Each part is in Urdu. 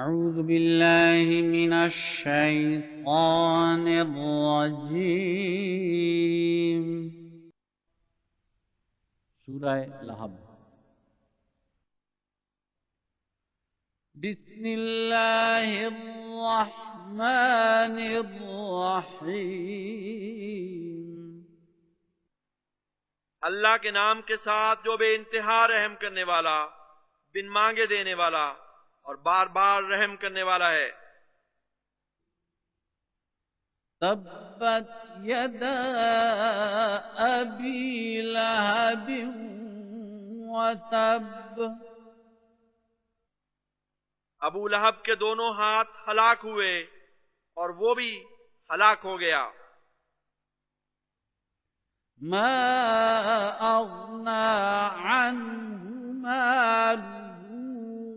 أعوذ بالله من الشيطان الرجيم سورہ لہب بسم اللہ الرحمن الرحیم اللہ کے نام کے ساتھ جو بے انتہا رحم کرنے والا، بن مانگے دینے والا اور بار بار رحم کرنے والا ہے۔ تبت یدا ابی لہب وتب ابو لہب کے دونوں ہاتھ ہلاک ہوئے اور وہ بھی ہلاک ہو گیا۔ ما اغنى عنه ماله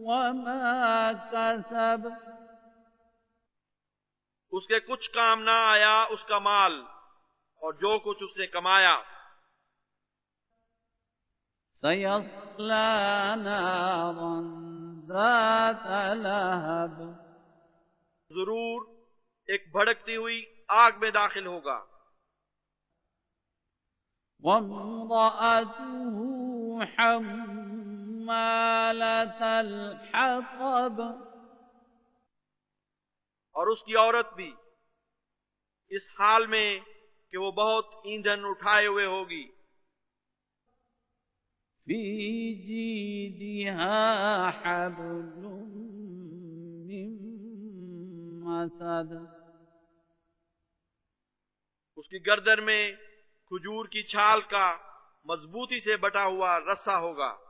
وما كسب اس کے کچھ کام نہ آیا اس کا مال اور جو کچھ اس نے کمایا۔ سيصلى نارا ذات لهب ضرور ایک بھڑکتی ہوئی آگ میں داخل ہوگا۔ وامرأته حمالة الحطب اور اس کی عورت بھی اس حال میں کہ وہ بہت ایندھن اٹھائے ہوئے ہوگی۔ في جيدها حبل من مسد اس کی گردن میں کھجور کی چھال کا مضبوطی سے بٹا ہوا رسا ہوگا۔